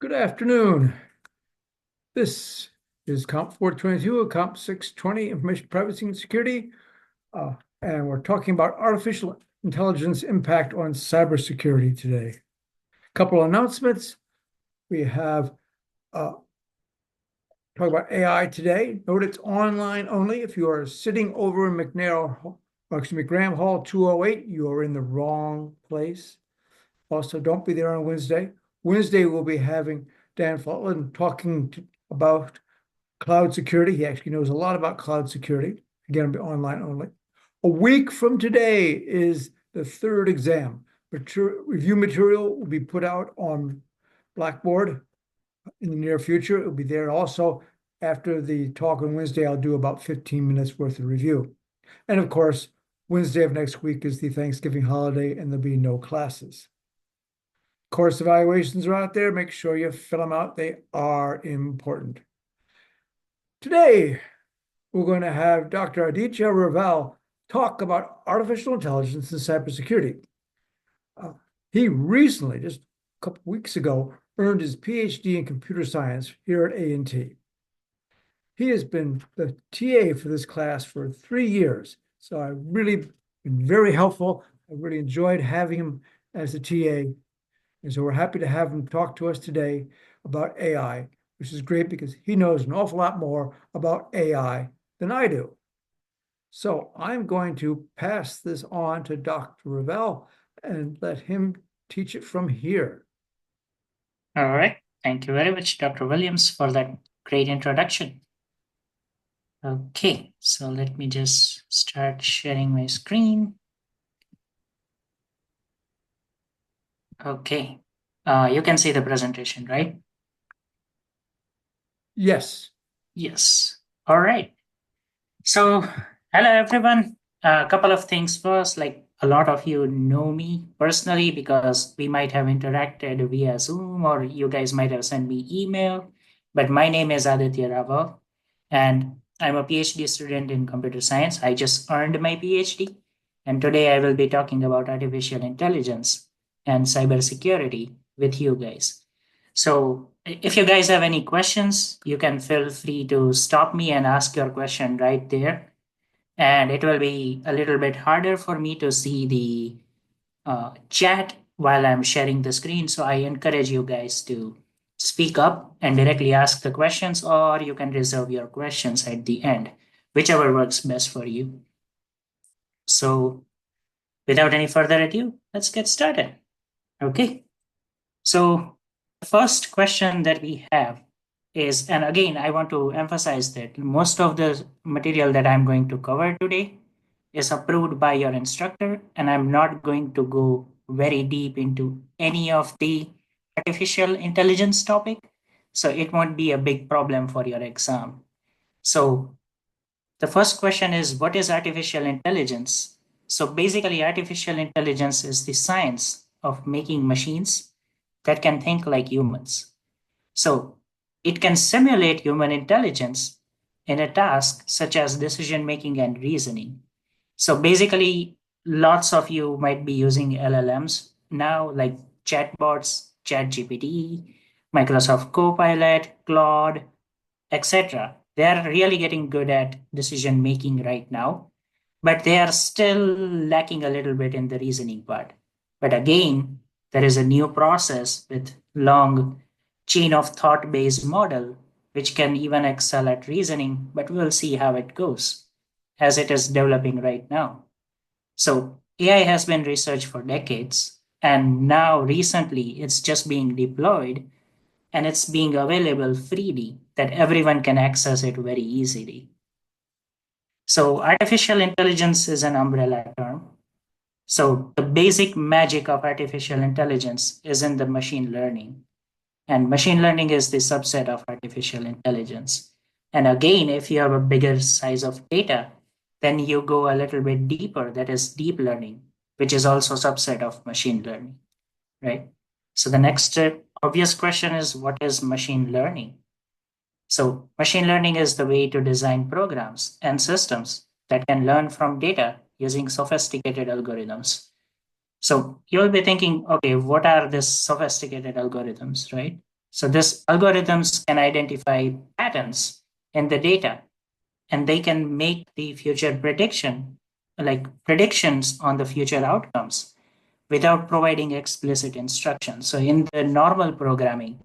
Good afternoon. This is Comp 422, Comp 620, Information Privacy and Security. And we're talking about artificial intelligence impact on cybersecurity today. A couple announcements. We have talk about AI today. Note it's online only. If you are sitting over in Graham Hall 208, you are in the wrong place. Also, don't be there on Wednesday. Wednesday, we'll be having Dan Fulton talking about cloud security. He actually knows a lot about cloud security. Again, it'll be online only. A week from today is the third exam. Review material will be put out on Blackboard in the near future. It will be there also. After the talk on Wednesday, I'll do about 15 minutes worth of review. And of course, Wednesday of next week is the Thanksgiving holiday, and there'll be no classes. Course evaluations are out there. Make sure you fill them out. They are important. Today, we're going to have Dr. Aditya Raval talk about artificial intelligence and cybersecurity. He recently, just a couple weeks ago, earned his PhD in computer science here at A&T. He has been the TA for this class for 3 years, so I've really been very helpful. I really enjoyed having him as a TA, and so we're happy to have him talk to us today about AI, which is great because he knows an awful lot more about AI than I do. So I'm going to pass this on to Dr. Ravel and let him teach it from here. All right. Thank you very much, Dr. Williams, for that great introduction. Okay, so let me just start sharing my screen. Okay, you can see the presentation, right? Yes. Yes. All right. So, hello, everyone. A couple of things first, like a lot of you know me personally because we might have interacted via Zoom or you guys might have sent me email. But my name is Aditya Raval, and I'm a PhD student in computer science. I just earned my PhD, and today I will be talking about artificial intelligence and cybersecurity with you guys. So, if you guys have any questions, you can feel free to stop me and ask your question right there. And it will be a little bit harder for me to see the chat while I'm sharing the screen. So I encourage you guys to speak up and directly ask the questions, or you can reserve your questions at the end, whichever works best for you. So without any further ado, let's get started. Okay. So the first question that we have is, and again, I want to emphasize that most of the material that I'm going to cover today is approved by your instructor, and I'm not going to go very deep into any of the artificial intelligence topic. So it won't be a big problem for your exam. So the first question is, what is artificial intelligence? So basically, artificial intelligence is the science of making machines that can think like humans. So it can simulate human intelligence in a task such as decision making and reasoning. So basically, lots of you might be using LLMs now, like chatbots, ChatGPT, Microsoft Copilot, Claude, etc. They are really getting good at decision making right now, but they are still lacking a little bit in the reasoning part. But again, there is a new process with long chain of thought based model, which can even excel at reasoning, but we'll see how it goes as it is developing right now. So AI has been researched for decades, and now recently it's just being deployed and it's being available freely that everyone can access it very easily. So artificial intelligence is an umbrella term. So the basic magic of artificial intelligence is in the machine learning. And machine learning is the subset of artificial intelligence. And again, if you have a bigger size of data, then you go a little bit deeper, that is deep learning, which is also a subset of machine learning, right? So the next obvious question is, what is machine learning? So machine learning is the way to design programs and systems that can learn from data using sophisticated algorithms. So you'll be thinking, okay, what are these sophisticated algorithms, right? So this algorithms can identify patterns in the data, and they can make the future prediction, like predictions on the future outcomes without providing explicit instructions. So in the normal programming,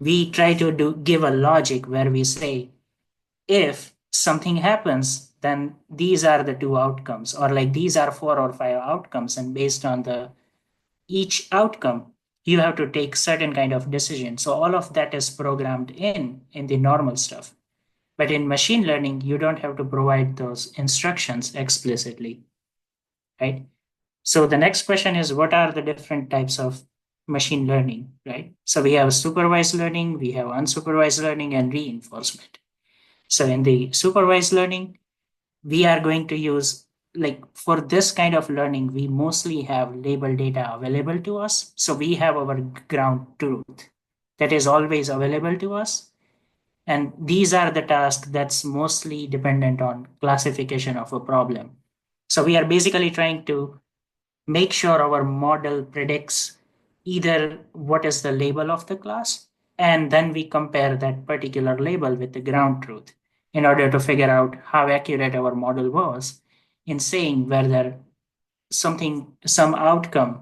we try to give a logic where we say, if something happens, then these are the two outcomes, or like these are 4 or 5 outcomes, and based on the each outcome, you have to take certain kind of decision. So all of that is programmed in the normal stuff. But in machine learning, you don't have to provide those instructions explicitly, right? So the next question is, what are the different types of machine learning, right? So we have supervised learning, we have unsupervised learning, and reinforcement. So in the supervised learning, we are going to use, like for this kind of learning, we mostly have label data available to us. So we have our ground truth that is always available to us. And these are the tasks that's mostly dependent on classification of a problem. So we are basically trying to make sure our model predicts either what is the label of the class, and then we compare that particular label with the ground truth in order to figure out how accurate our model was in saying whether some outcome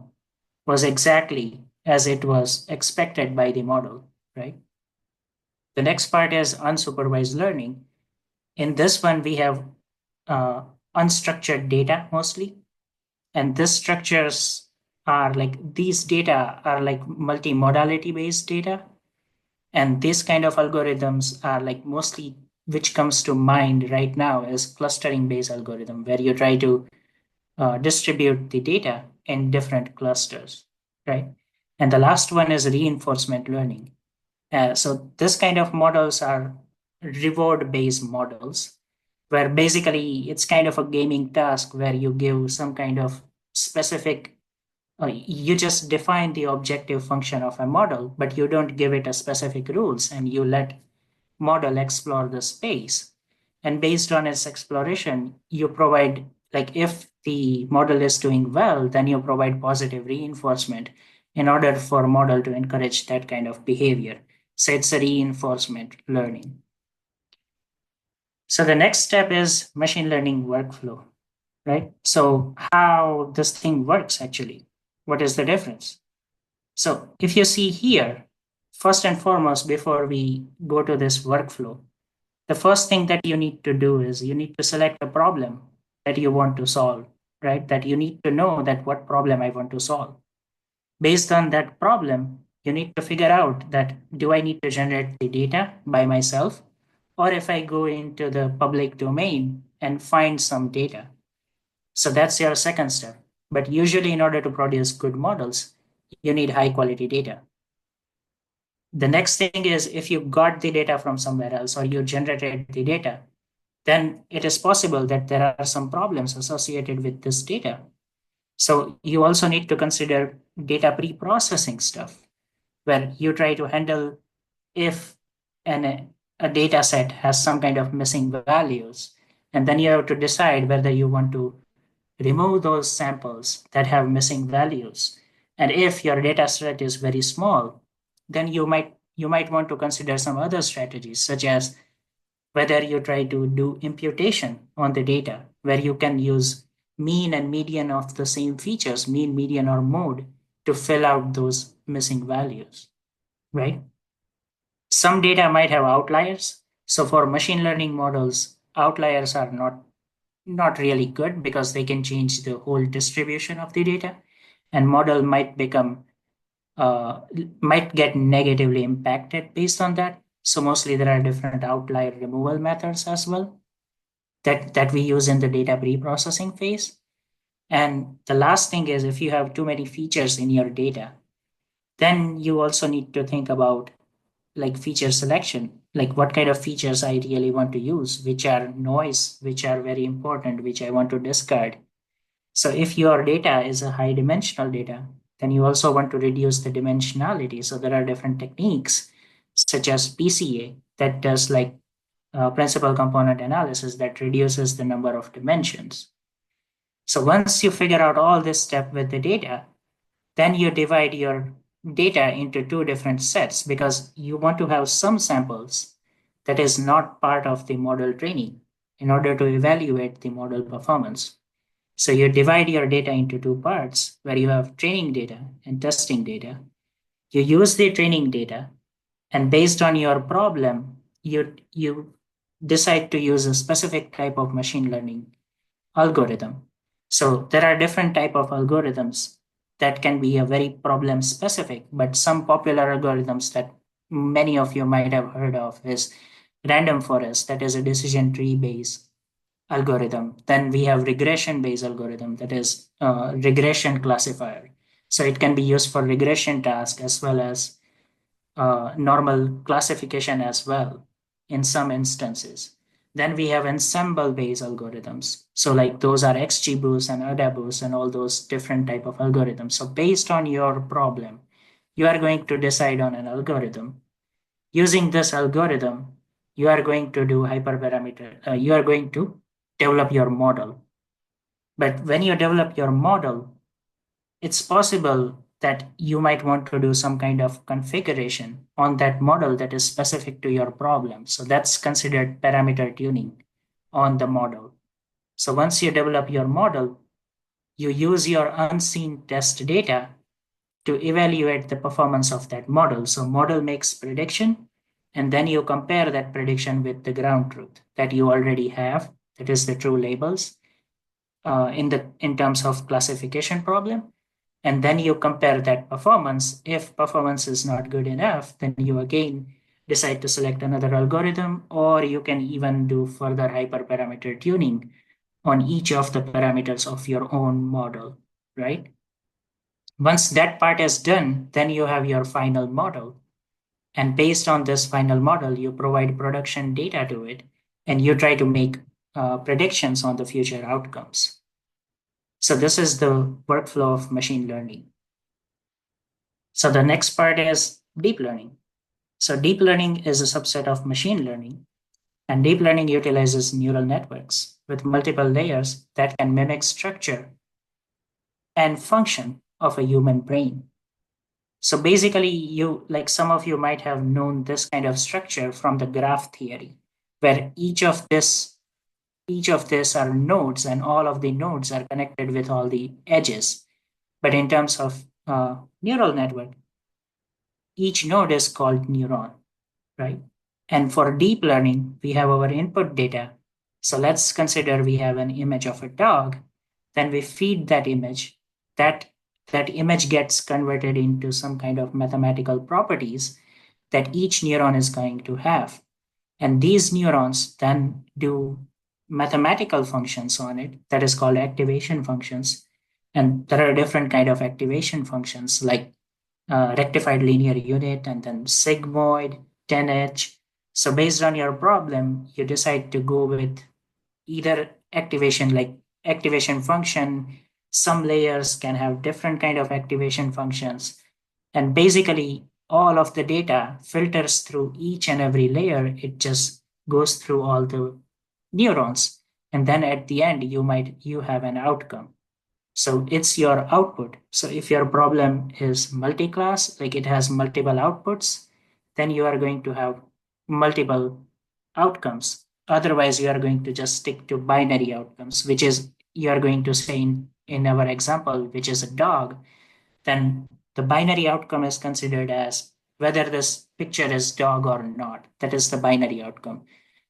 was exactly as it was expected by the model, right? The next part is unsupervised learning. In this one, we have uh, unstructured data mostly, and these structures are like these data are like multimodality based data, and this kind of algorithms are like mostly which comes to mind right now is clustering based algorithm, where you try to distribute the data in different clusters, right? And the last one is reinforcement learning. So this kind of models are reward based models, where basically it's kind of a gaming task where you give some kind of specific, you just define the objective function of a model, but you don't give it a specific rules, and you let model explore the space. And based on its exploration, you provide, like if the model is doing well, then you provide positive reinforcement in order for model to encourage that kind of behavior. So it's a reinforcement learning. So the next step is machine learning workflow, right? So how this thing works actually, what is the difference? So if you see here, first and foremost, before we go to this workflow, the first thing that you need to do is you need to select a problem that you want to solve, right? That you need to know that what problem I want to solve. Based on that problem, you need to figure out that do I need to generate the data by myself, or if I go into the public domain and find some data. So that's your second step. But usually, in order to produce good models, you need high quality data. The next thing is if you got the data from somewhere else or you generated the data, then it is possible that there are some problems associated with this data. So you also need to consider data pre-processing stuff, where you try to handle if a data set has some kind of missing values, and then you have to decide whether you want to remove those samples that have missing values. And if your data set is very small, then you might want to consider some other strategies, such as whether you try to do imputation on the data, where you can use mean and median of the same features, mean, median, or mode, to fill out those missing values, right? Some data might have outliers. So for machine learning models, outliers are not really good because they can change the whole distribution of the data, and model uh, might get negatively impacted based on that. So mostly there are different outlier removal methods as well that we use in the data pre-processing phase. And the last thing is if you have too many features in your data, then you also need to think about like feature selection, like what kind of features I really want to use, which are noise, which are very important, which I want to discard. So if your data is a high dimensional data, then you also want to reduce the dimensionality. So there are different techniques such as PCA that does like principal component analysis that reduces the number of dimensions. So once you figure out all this step with the data, then you divide your data into two different sets because you want to have some samples that is not part of the model training in order to evaluate the model performance. So you divide your data into two parts where you have training data and testing data. You use the training data, and based on your problem, you decide to use a specific type of machine learning algorithm. So there are different type of algorithms that can be a very problem specific, but some popular algorithms that many of you might have heard of is random forest, that is a decision tree based algorithm. Then we have regression based algorithm, that is regression classifier. So it can be used for regression task as well as normal classification as well in some instances. Then we have ensemble-based algorithms. So like those are XGBoost and AdaBoost and all those different type of algorithms. So based on your problem, you are going to decide on an algorithm. Using this algorithm, you are going to do hyperparameter. You are going to develop your model. But when you develop your model, it's possible that you might want to do some kind of configuration on that model that is specific to your problem. So that's considered parameter tuning on the model. So once you develop your model, you use your unseen test data to evaluate the performance of that model. So model makes prediction, and then you compare that prediction with the ground truth that you already have, that is the true labels in terms of classification problem, and then you compare that performance. If performance is not good enough, then you again decide to select another algorithm, or you can even do further hyperparameter tuning on each of the parameters of your own model, right? Once that part is done, then you have your final model. And based on this final model, you provide production data to it, and you try to make predictions on the future outcomes. So this is the workflow of machine learning. So the next part is deep learning. So deep learning is a subset of machine learning, and deep learning utilizes neural networks with multiple layers that can mimic structure and function of a human brain. So basically, you like some of you might have known this kind of structure from the graph theory, where each of this are nodes, and all of the nodes are connected with all the edges. But in terms of neural network, each node is called neuron, right? And for deep learning, we have our input data. So let's consider we have an image of a dog. Then we feed that image. That, that image gets converted into some kind of mathematical properties that each neuron is going to have. And these neurons then do mathematical functions on it that is called activation functions. And there are different kind of activation functions like rectified linear unit and then sigmoid, 10H. So based on your problem, you decide to go with either activation like activation function. Some layers can have different kind of activation functions. And basically all of the data filters through each and every layer. It just goes through all the neurons. And then at the end, you have an outcome. So it's your output. So if your problem is multi-class, like it has multiple outputs, then you are going to have multiple outcomes. Otherwise, you are going to just stick to binary outcomes, which is you are going to say in our example, which is a dog, then the binary outcome is considered as whether this picture is dog or not. That is the binary outcome.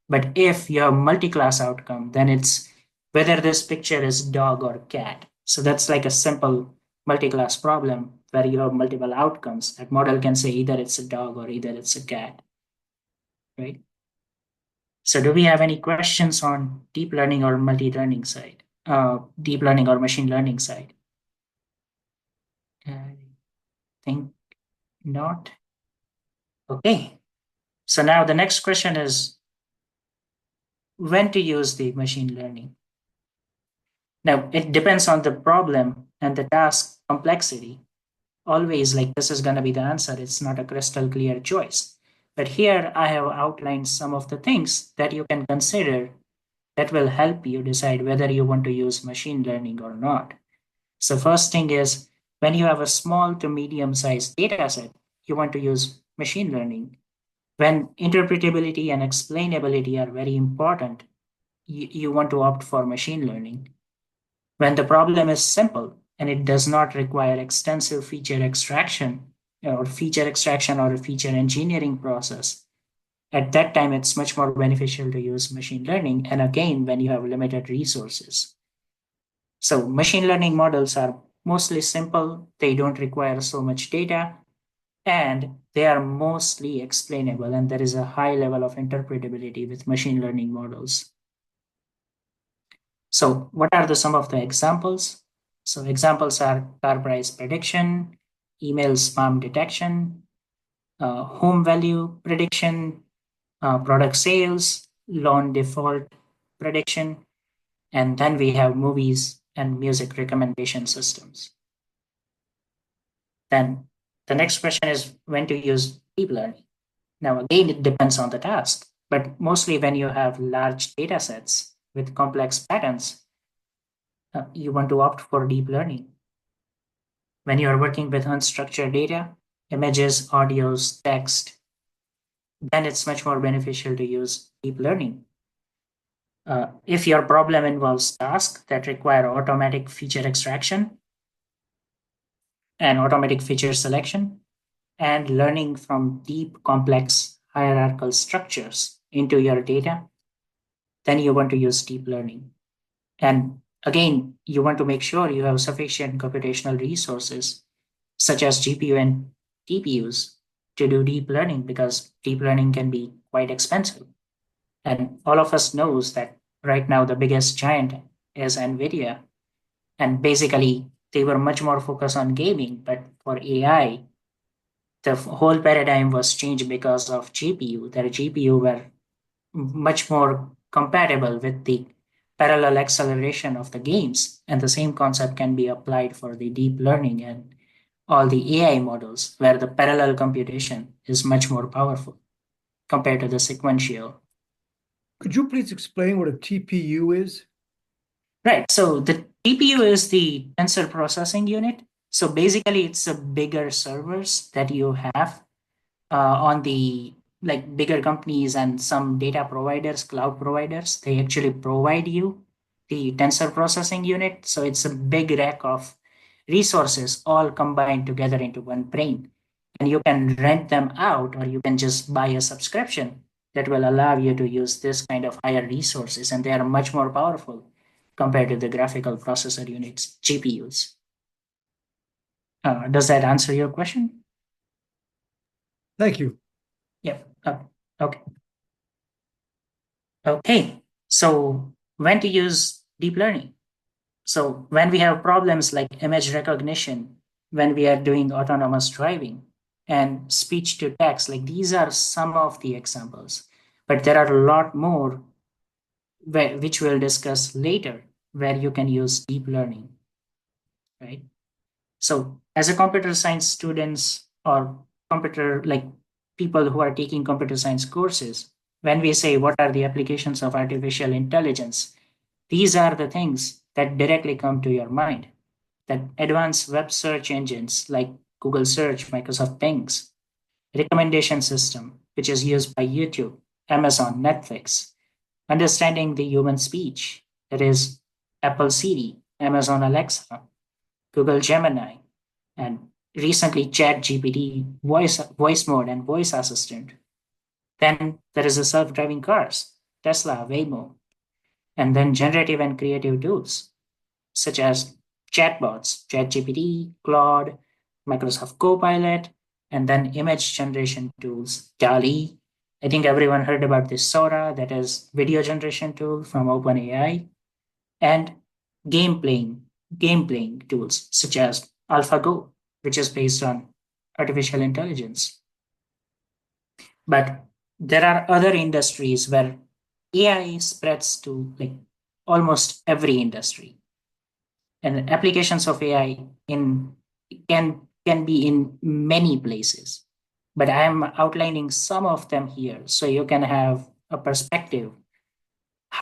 But if you have multi-class outcome, then it's whether this picture is dog or cat. So that's like a simple multi-class problem where you have multiple outcomes. That model can say either it's a dog or either it's a cat, right? So do we have any questions on deep learning or multi-learning side? Deep learning or machine learning side? I think not. Okay. So now the next question is when to use the machine learning. Now, it depends on the problem and the task complexity. Always, like this is going to be the answer. It's not a crystal clear choice. But here I have outlined some of the things that you can consider that will help you decide whether you want to use machine learning or not. So, first thing is When you have a small to medium sized data set, you want to use machine learning. When interpretability and explainability are very important, you want to opt for machine learning. When the problem is simple and it does not require extensive feature extraction or a feature engineering process, at that time it's much more beneficial to use machine learning. And again, when you have limited resources. So machine learning models are mostly simple, they don't require so much data, and they are mostly explainable, and there is a high level of interpretability with machine learning models. So what are some of the examples? So examples are car price prediction, email spam detection, home value prediction, product sales, loan default prediction, and then we have movies and music recommendation systems. Then the next question is when to use deep learning. Now, again, it depends on the task, but mostly when you have large data sets with complex patterns, you want to opt for deep learning. When you are working with unstructured data, images, audios, text, then it's much more beneficial to use deep learning. If your problem involves tasks that require automatic feature extraction and automatic feature selection and learning from deep, complex hierarchical structures into your data, then you want to use deep learning. And again, you want to make sure you have sufficient computational resources, such as GPU and TPUs, to do deep learning because deep learning can be quite expensive. And all of us knows that right now the biggest giant is NVIDIA. And basically, they were much more focused on gaming, but for AI, the whole paradigm was changed because of GPU. Their GPU were much more compatible with the parallel acceleration of the games. And the same concept can be applied for the deep learning and all the AI models, where the parallel computation is much more powerful compared to the sequential. Could you please explain what a TPU is? Right. So the TPU is the tensor processing unit. So basically, it's a bigger servers that you have on the like bigger companies and some data providers, cloud providers. They actually provide you the tensor processing unit. So it's a big rack of resources all combined together into one brain. And you can rent them out or you can just buy a subscription that will allow you to use this kind of higher resources. And they are much more powerful compared to the graphical processor units, GPUs. Does that answer your question? Thank you. Yep. Okay. Okay. So when to use deep learning? So when we have problems like image recognition, when we are doing autonomous driving and speech to text, like these are some of the examples, but there are a lot more which we'll discuss later where you can use deep learning, right? So as a computer science students or computer like people who are taking computer science courses, when we say what are the applications of artificial intelligence, these are the things that directly come to your mind. That advanced web search engines like Google Search, Microsoft Bing's, recommendation system, which is used by YouTube, Amazon, Netflix, understanding the human speech, that is Apple Siri, Amazon Alexa, Google Gemini, and recently ChatGPT voice mode and voice assistant. Then there is the self-driving cars, Tesla, Waymo, and then generative and creative tools such as chatbots, ChatGPT, Claude, Microsoft Copilot, and then image generation tools, DALI. I think everyone heard about this Sora, that is video generation tool from OpenAI, and game playing game playing tools such as AlphaGo, which is based on artificial intelligence. But there are other industries where AI spreads to like almost every industry, and applications of AI in can be in many places. But I am outlining some of them here so you can have a perspective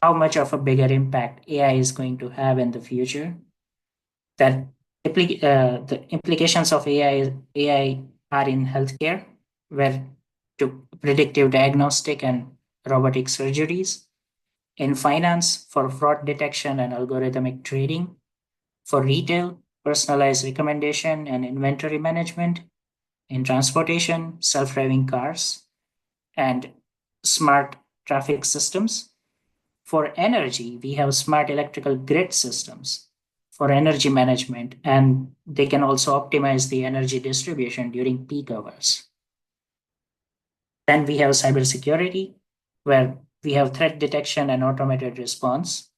how much of a bigger impact AI is going to have in the future. That The implications of AI are in healthcare, where to predictive diagnostic and robotic surgeries, in finance for fraud detection and algorithmic trading, for retail, personalized recommendation and inventory management, in transportation, self-driving cars and smart traffic systems. For energy, we have smart electrical grid systems for energy management, and they can also optimize the energy distribution during peak hours. Then we have cybersecurity, where we have threat detection and automated response.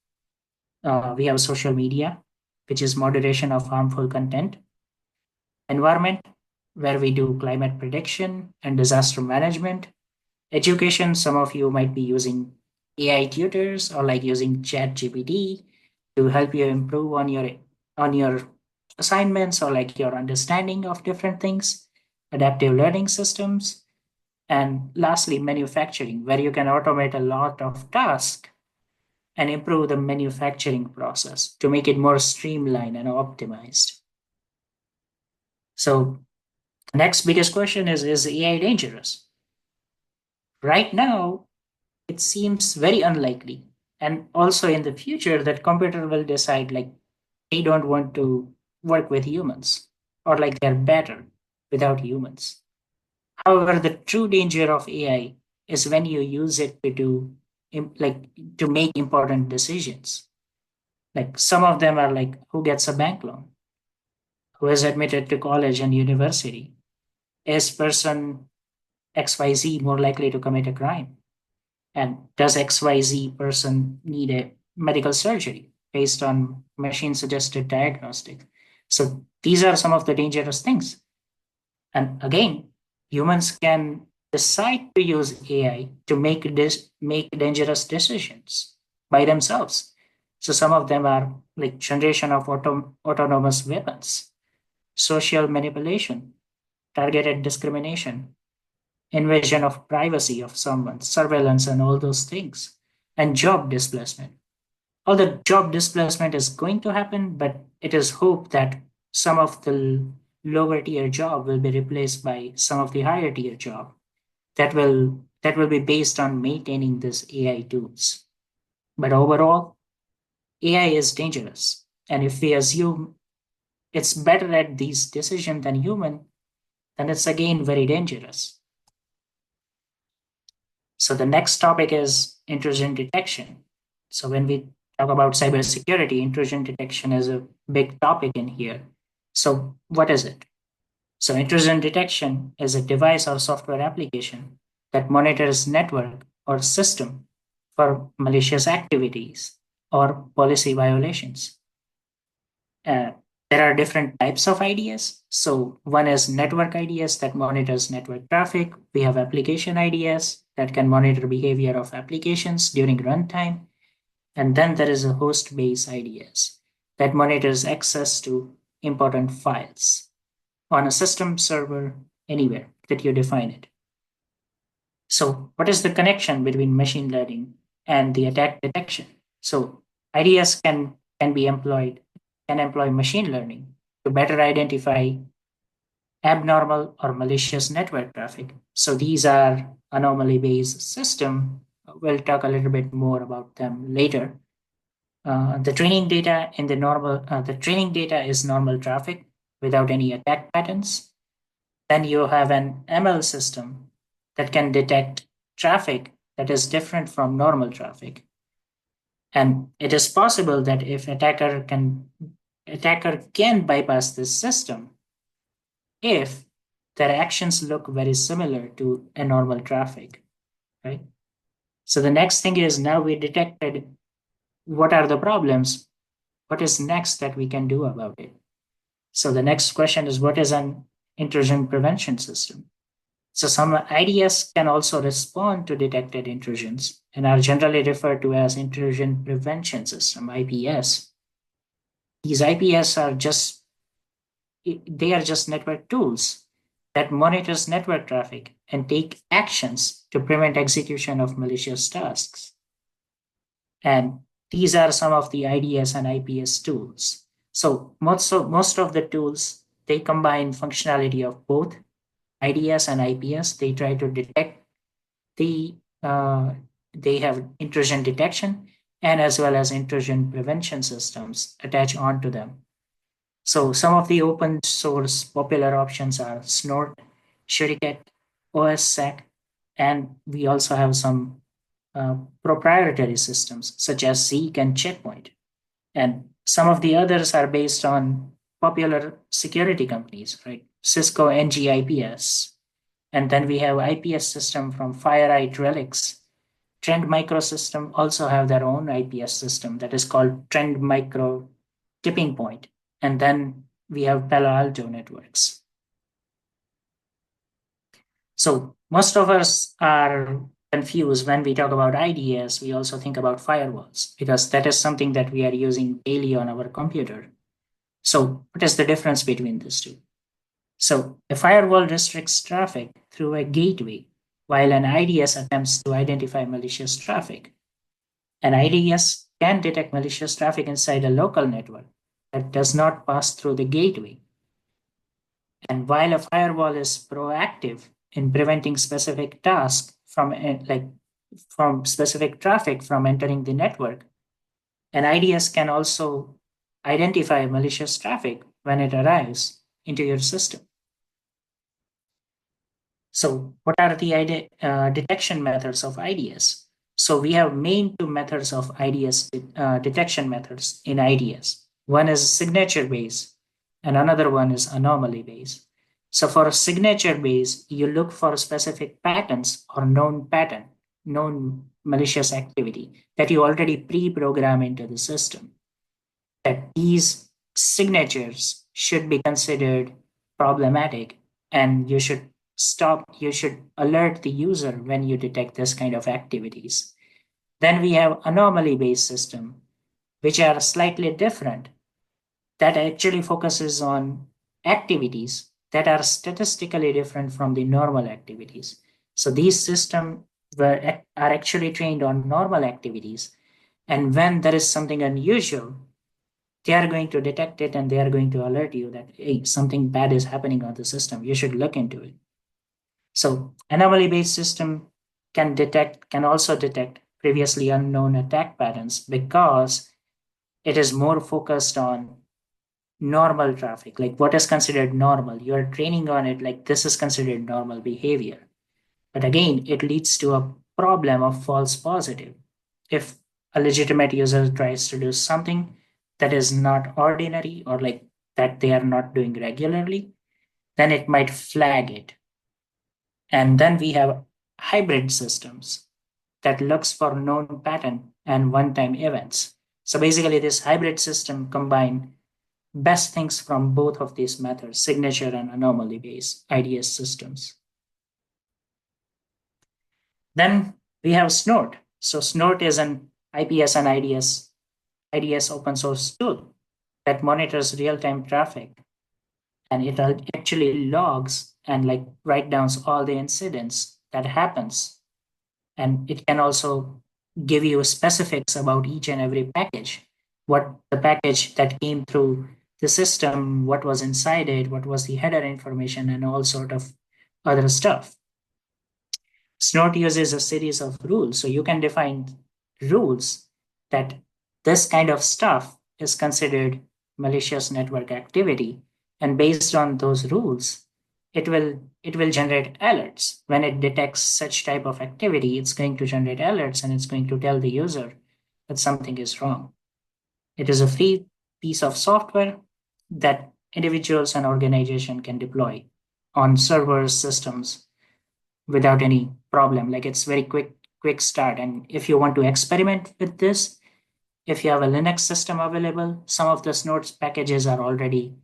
We have social media, which is moderation of harmful content. Environment, where we do climate prediction and disaster management. Education, some of you might be using AI tutors or like using ChatGPT to help you improve on your assignments or like your understanding of different things. Adaptive learning systems, and lastly manufacturing, where you can automate a lot of tasks and improve the manufacturing process to make it more streamlined and optimized. So the next biggest question is AI dangerous? Right now, it seems very unlikely. And also in the future, that computer will decide like they don't want to work with humans or like they're better without humans. However, the true danger of AI is when you use it to do like to make important decisions. Like some of them are like who gets a bank loan, who is admitted to college and university, is person XYZ more likely to commit a crime? And does XYZ person need a medical surgery based on machine suggested diagnostic? So these are some of the dangerous things. And again, humans can decide to use AI to make dangerous decisions by themselves. So some of them are like generation of autonomous weapons, social manipulation, targeted discrimination, invasion of privacy of someone, surveillance, and all those things, and job displacement. All the job displacement is going to happen, but it is hoped that some of the lower tier job will be replaced by some of the higher tier job that will be based on maintaining these AI tools. But overall, AI is dangerous, and if we assume it's better at these decisions than human, then it's again very dangerous. So the next topic is intrusion detection. So when we talk about cybersecurity, intrusion detection is a big topic in here. So what is it? So intrusion detection is a device or software application that monitors network or system for malicious activities or policy violations. Uh, there are different types of IDS. So one is network IDS that monitors network traffic. We have application IDS that can monitor behavior of applications during runtime. And then there is a host-based IDS that monitors access to important files on a system server anywhere that you define it. So what is the connection between machine learning and the attack detection? So IDS can employ machine learning to better identify abnormal or malicious network traffic. So these are anomaly based system. We'll talk a little bit more about them later. The training data is normal traffic without any attack patterns. Then you have an ML system that can detect traffic that is different from normal traffic. And it is possible that if attacker can bypass this system if their actions look very similar to a normal traffic, right? So the next thing is now we detected what are the problems, what is next that we can do about it. So the next question is what is an intrusion prevention system? So some IDS can also respond to detected intrusions and are generally referred to as intrusion prevention system, IPS. These IPS are just network tools that monitors network traffic and take actions to prevent execution of malicious tasks. And these are some of the IDS and IPS tools. So most of the tools, they combine functionality of both IDS and IPS. They try to detect the they have intrusion detection and as well as intrusion prevention systems attached onto them. So some of the open source popular options are Snort, Shuriket, OSSec, and we also have some proprietary systems such as Zeek and Checkpoint. And some of the others are based on popular security companies, right? Cisco NG-IPS. And then we have IPS system from FireEye Relics. Trend Microsystem also have their own IPS system that is called Trend Micro Tipping Point. And then we have Palo Alto Networks. So most of us are confused when we talk about IDS. We also think about firewalls because that is something that we are using daily on our computer. So what is the difference between these two? So a firewall restricts traffic through a gateway, while an IDS attempts to identify malicious traffic. An IDS can detect malicious traffic inside a local network that does not pass through the gateway. And while a firewall is proactive in preventing specific tasks from specific traffic from entering the network, an IDS can also identify malicious traffic when it arrives into your system. So, what are the detection methods of IDS? So, we have main two methods of IDS detection methods in IDS. One is signature based, and another one is anomaly based. So, for a signature based, you look for specific patterns or known malicious activity that you already pre program into the system. That these signatures should be considered problematic and you should alert the user when you detect this kind of activities. Then we have anomaly based system which are slightly different, that actually focuses on activities that are statistically different from the normal activities. So these systems are actually trained on normal activities, and when there is something unusual, they are going to detect it and they are going to alert you that, hey, something bad is happening on the system. You should look into it. So anomaly based system can also detect previously unknown attack patterns because it is more focused on normal traffic, like what is considered normal. You're training on it like this is considered normal behavior. But again, it leads to a problem of false positive. If a legitimate user tries to do something that is not ordinary or like that they are not doing regularly, then it might flag it. And then we have hybrid systems that looks for known pattern and one-time events. So basically this hybrid system combine best things from both of these methods, signature and anomaly based IDS systems. Then we have Snort. So Snort is an IPS and IDS open source tool that monitors real-time traffic, and it actually logs and like write down all the incidents that happens. And it can also give you specifics about each and every package, what the package that came through the system, what was inside it, what was the header information, and all sort of other stuff. Snort uses a series of rules. So you can define rules that this kind of stuff is considered malicious network activity. And based on those rules, it will generate alerts. When it detects such type of activity, it's going to generate alerts and it's going to tell the user that something is wrong. It is a free piece of software that individuals and organization can deploy on servers, systems, without any problem. Like it's very quick start. And if you want to experiment with this, if you have a Linux system available, some of the Snort packages are already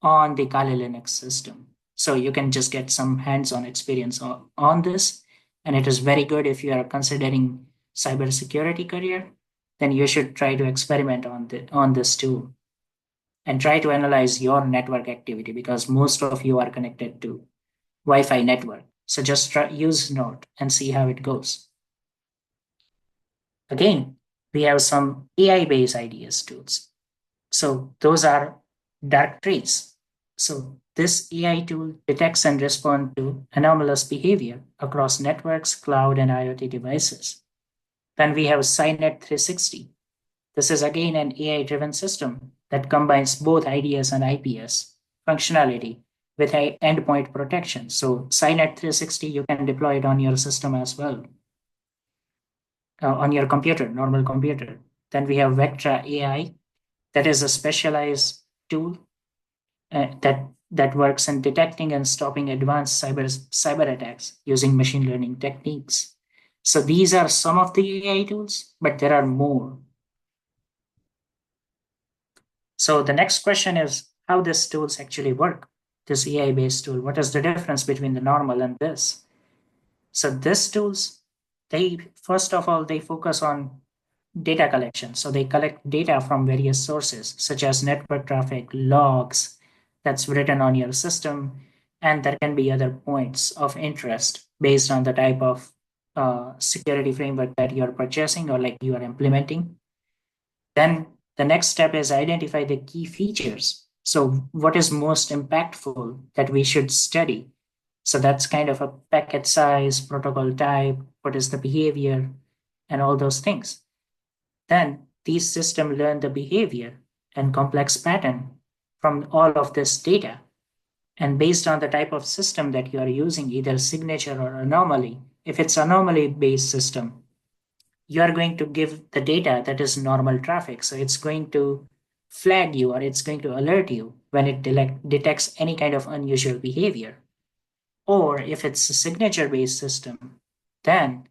on the Kali Linux system. So you can just get some hands-on experience on this. And it is very good if you are considering cybersecurity career, then you should try to experiment on this too and try to analyze your network activity because most of you are connected to Wi-Fi network. So just use Node and see how it goes. Again, we have some AI-based IDS tools. So those are dark trees. So this AI tool detects and responds to anomalous behavior across networks, cloud, and IoT devices. Then we have Cynet 360. This is again an AI-driven system that combines both IDS and IPS functionality with endpoint protection. So Cynet 360, you can deploy it on your system as well, on your computer, normal computer. Then we have Vectra AI, that is a specialized tool that works in detecting and stopping advanced cyber attacks using machine learning techniques. So these are some of the AI tools, but there are more. So the next question is how these tools actually work. This AI-based tool, what is the difference between the normal and this? So these tools, they first of all they focus on data collection. So they collect data from various sources, such as network traffic, logs that's written on your system, and there can be other points of interest based on the type of security framework that you're purchasing or like you are implementing. Then the next step is identify the key features. So what is most impactful that we should study? So that's kind of a packet size, protocol type, what is the behavior, and all those things. Then these systems learn the behavior and complex pattern from all of this data. And based on the type of system that you are using, either signature or anomaly, if it's anomaly based system, you are going to give the data that is normal traffic. So it's going to flag you or it's going to alert you when it detects any kind of unusual behavior. Or if it's a signature based system, then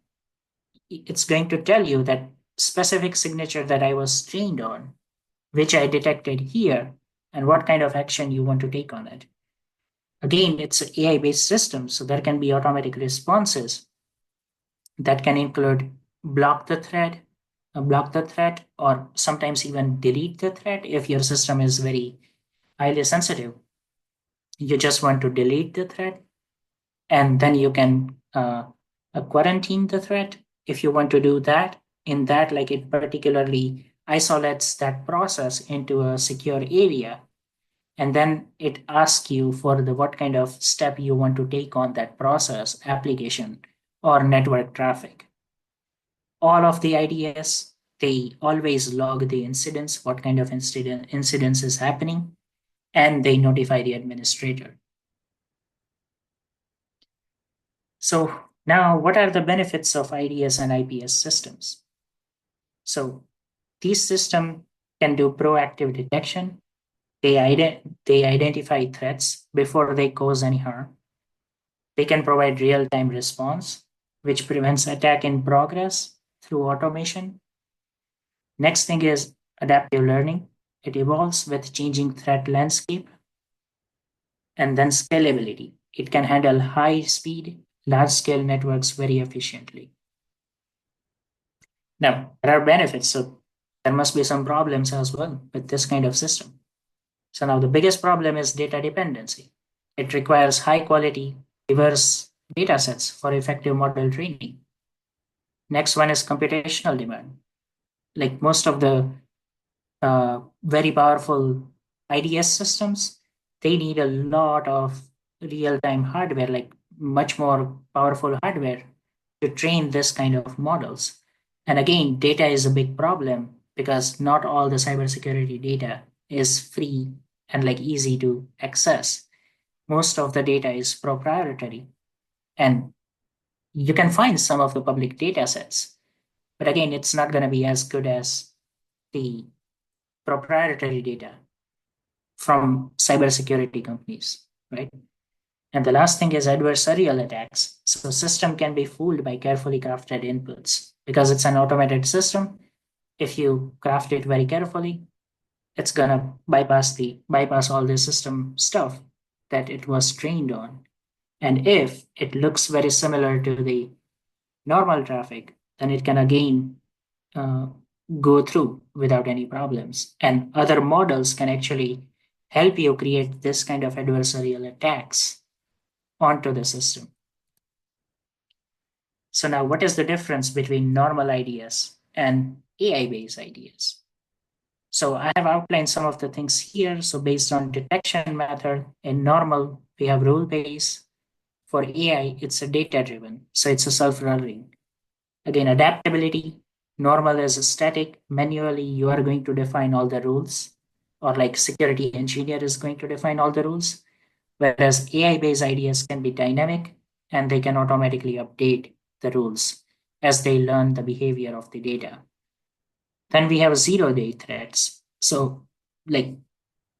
it's going to tell you that specific signature that I was trained on, which I detected here, and what kind of action you want to take on it. Again, it's an AI based system, so there can be automatic responses that can include block the threat, or sometimes even delete the threat if your system is very highly sensitive. You just want to delete the threat, and then you can quarantine the threat if you want to do that. In that, like it particularly isolates that process into a secure area, and then it asks you for the what kind of step you want to take on that process, application, or network traffic. All of the IDS, they always log the incidents, what kind of incidents is happening, and they notify the administrator. So now, what are the benefits of IDS and IPS systems? So these systems can do proactive detection. They identify threats before they cause any harm. They can provide real-time response, which prevents attack in progress through automation. Next thing is adaptive learning. It evolves with changing threat landscape. And then scalability. It can handle high speed, large scale networks very efficiently. Now, there are benefits, so there must be some problems as well with this kind of system. So now the biggest problem is data dependency. It requires high quality, diverse data sets for effective model training. Next one is computational demand. Like most of the very powerful IDS systems, they need a lot of real-time hardware, like much more powerful hardware to train this kind of models. And again, data is a big problem because not all the cybersecurity data is free and like easy to access. Most of the data is proprietary, and you can find some of the public data sets, but again, it's not going to be as good as the proprietary data from cybersecurity companies, right? And the last thing is adversarial attacks. So system can be fooled by carefully crafted inputs because it's an automated system. If you craft it very carefully, it's gonna bypass all the system stuff that it was trained on. And if it looks very similar to the normal traffic, then it can again uh, go through without any problems. And other models can actually help you create this kind of adversarial attacks onto the system. So now what is the difference between normal IDS and AI-based IDS? So I have outlined some of the things here. So based on detection method, in normal, we have rule base. For AI, it's a data driven. So it's a self-learning. Again, adaptability, normal is static. Manually, you are going to define all the rules, or like security engineer is going to define all the rules. Whereas AI-based ideas can be dynamic and they can automatically update the rules as they learn the behavior of the data. Then we have zero-day threats. So like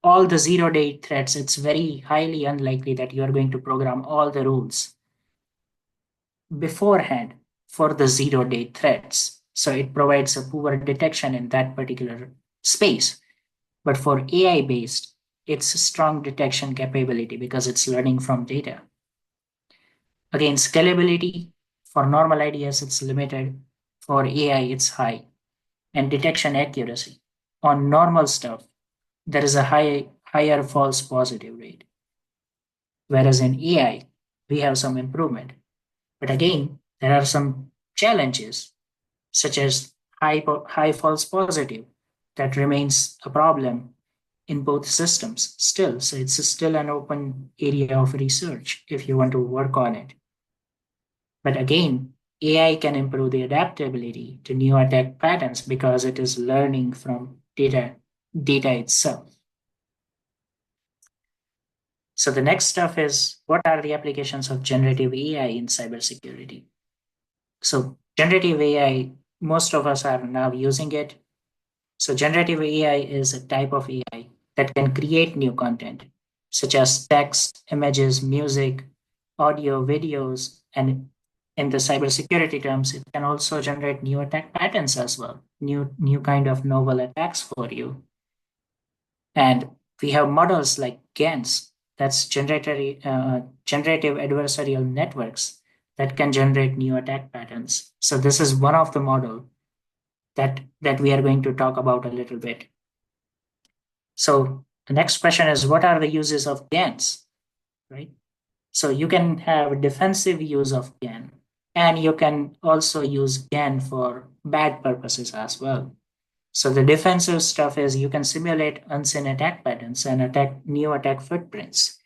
all the zero-day threats, it's very highly unlikely that you are going to program all the rules beforehand for the zero-day threats. So it provides a poor detection in that particular space. But for AI based, it's a strong detection capability because it's learning from data. Again, scalability for normal ideas, it's limited. For AI, it's high. And detection accuracy. On normal stuff, there is a higher false positive rate. Whereas in AI, we have some improvement. But again, there are some challenges, such as high false positive, that remains a problem in both systems still. So it's still an open area of research if you want to work on it. But again, AI can improve the adaptability to new attack patterns because it is learning from data itself. So the next stuff is, what are the applications of generative AI in cybersecurity? So generative AI, most of us are now using it. So generative AI is a type of AI that can create new content, such as text, images, music, audio, videos, and in the cybersecurity terms, it can also generate new attack patterns as well, new kind of novel attacks for you. And we have models like GANs, that's generative adversarial networks that can generate new attack patterns. So this is one of the model that we are going to talk about a little bit. So the next question is, what are the uses of GANs, right? So you can have defensive use of GAN, and you can also use GAN for bad purposes as well. So the defensive stuff is you can simulate unseen attack patterns and attack new attack footprints.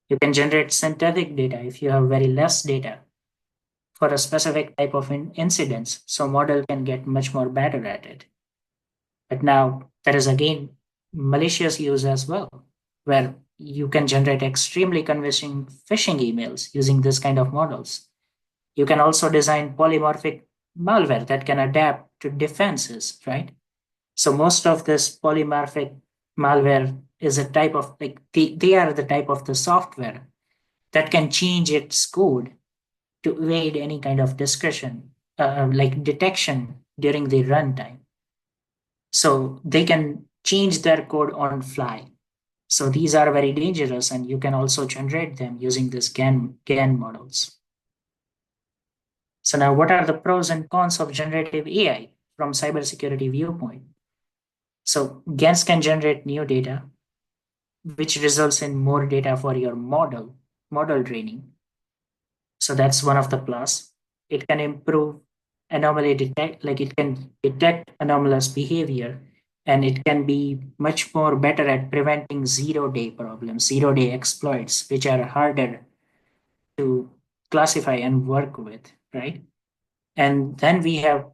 You can generate synthetic data if you have very less data for a specific type of incidents, so model can get much more better at it. But now there is again malicious use as well, where you can generate extremely convincing phishing emails using this kind of models. You can also design polymorphic malware that can adapt to defenses, right? So most of this polymorphic malware is a type of they are the type of the software that can change its code to evade any kind of discretion, like detection during the runtime. So they can change their code on fly. So these are very dangerous, and you can also generate them using this GAN models. So now, what are the pros and cons of generative AI from cybersecurity viewpoint? So GANs can generate new data, which results in more data for your model training. So that's one of the plus. It can improve anomaly detect, like it can detect anomalous behavior, and it can be much more better at preventing zero-day problems, zero-day exploits, which are harder to classify and work with, right? And then we have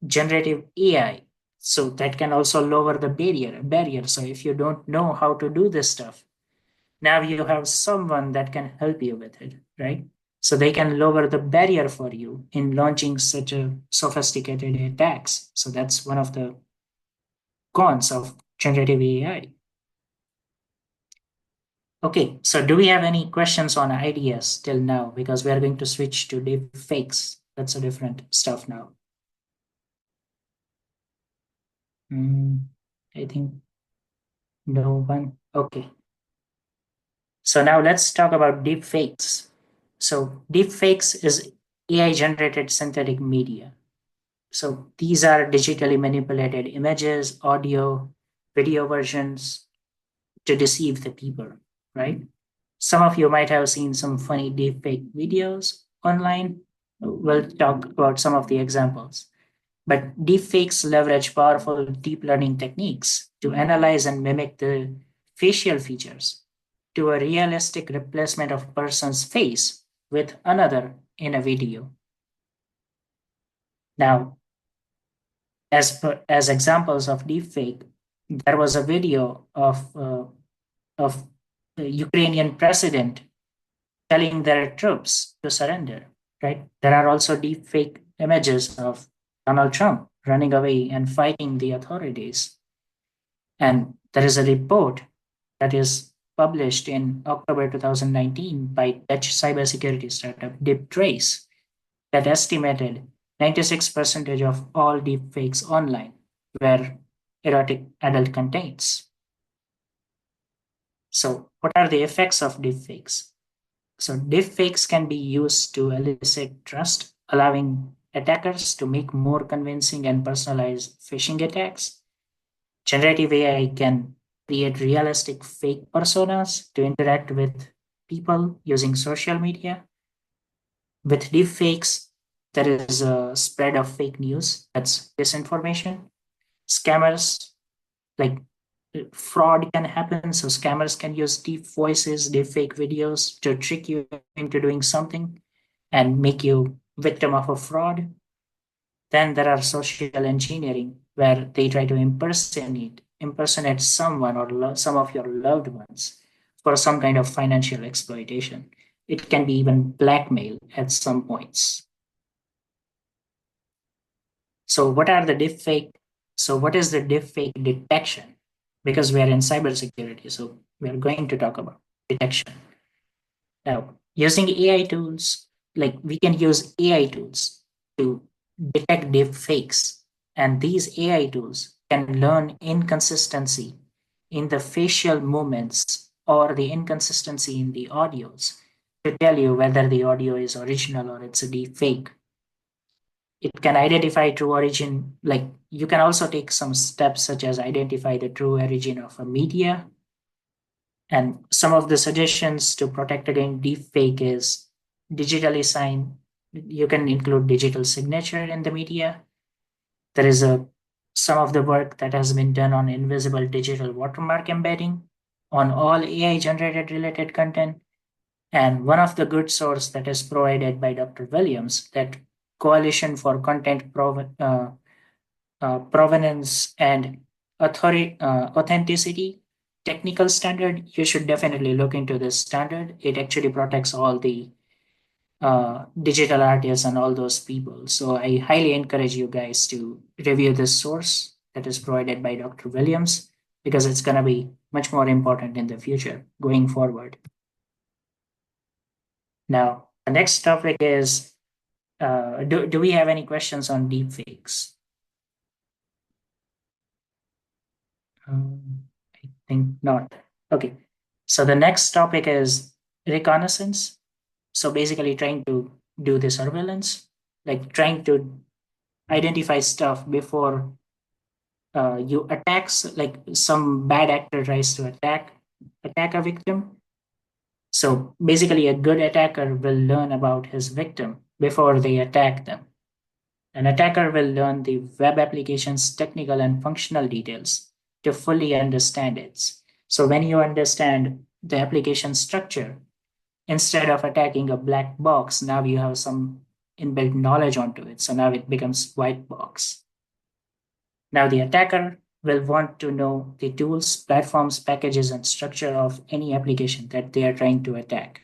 generative AI. So that can also lower the barrier. So if you don't know how to do this stuff, now you have someone that can help you with it, right? So they can lower the barrier for you in launching such a sophisticated attacks. So that's one of the cons of generative AI. Okay, so do we have any questions on ideas till now? Because we are going to switch to deep fakes. That's a different stuff now. I think no one. Okay. So now let's talk about deep fakes. So deep fakes is AI generated synthetic media. So these are digitally manipulated images, audio, video versions to deceive the people, right? Some of you might have seen some funny deepfake videos online. We'll talk about some of the examples. But deepfakes leverage powerful deep learning techniques to analyze and mimic the facial features to a realistic replacement of person's face with another in a video. Now, as examples of deepfake, there was a video of the Ukrainian president telling their troops to surrender. Right? There are also deepfake images of Donald Trump running away and fighting the authorities. And there is a report that is published in October 2019 by Dutch cybersecurity startup DeepTrace that estimated 96% of all deepfakes online were erotic adult contents. So, what are the effects of deepfakes? So, deepfakes can be used to elicit trust, allowing attackers to make more convincing and personalized phishing attacks. Generative AI can create realistic fake personas to interact with people using social media. With deepfakes, there is a spread of fake news, that's disinformation. Scammers, like fraud can happen. So scammers can use deep voices, deep fake videos to trick you into doing something and make you victim of a fraud. Then there are social engineering where they try to impersonate someone or some of your loved ones for some kind of financial exploitation. It can be even blackmail at some points. So what are the deepfake? So what is the deepfake detection? Because we are in cybersecurity, so we are going to talk about detection. Now, using AI tools, like we can use AI tools to detect deep fakes, and these AI tools can learn inconsistency in the facial movements or the inconsistency in the audios to tell you whether the audio is original or it's a deep fake. It can identify true origin, like you can also take some steps such as identify the true origin of a media. And some of the suggestions to protect against deepfake is digitally sign. You can include digital signature in the media. There is a some of the work that has been done on invisible digital watermark embedding on all AI generated related content. And one of the good source that is provided by Dr. Williams, that Coalition for Content Provenance and Authenticity technical standard, you should definitely look into this standard. It actually protects all the digital artists and all those people. So I highly encourage you guys to review this source that is provided by Dr. Williams because it's going to be much more important in the future going forward. Now, the next topic is do we have any questions on deepfakes? I think not. Okay. So the next topic is reconnaissance. So basically trying to do the surveillance, like trying to identify stuff before you attacks, like some bad actor tries to attack a victim. So basically a good attacker will learn about his victim before they attack them. An attacker will learn the web application's technical and functional details to fully understand it. So when you understand the application structure, instead of attacking a black box, now you have some inbuilt knowledge onto it. So now it becomes white box. Now the attacker will want to know the tools, platforms, packages, and structure of any application that they are trying to attack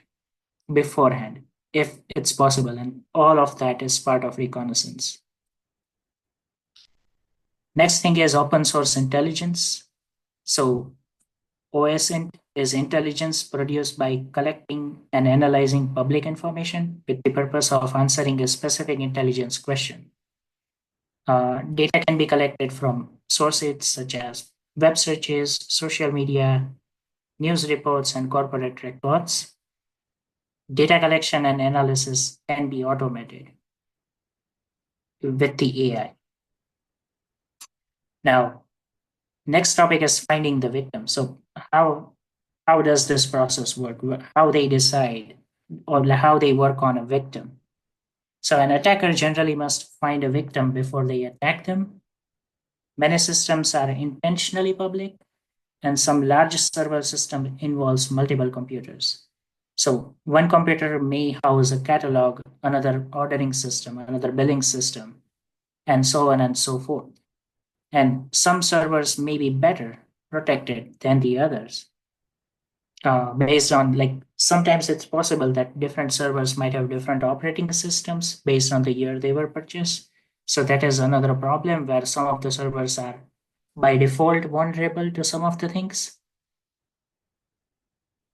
beforehand, if it's possible. And all of that is part of reconnaissance. Next thing is open source intelligence. So OSINT is intelligence produced by collecting and analyzing public information with the purpose of answering a specific intelligence question. Data can be collected from sources such as web searches, social media, news reports, and corporate records. Data collection and analysis can be automated with the AI. Now, next topic is finding the victim. So how does this process work? How they decide or how they work on a victim? So an attacker generally must find a victim before they attack them. Many systems are intentionally public, and some large server system involves multiple computers. So one computer may house a catalog, another ordering system, another billing system, and so on and so forth. And some servers may be better protected than the others, based on, like, sometimes it's possible that different servers might have different operating systems based on the year they were purchased. So that is another problem where some of the servers are by default vulnerable to some of the things.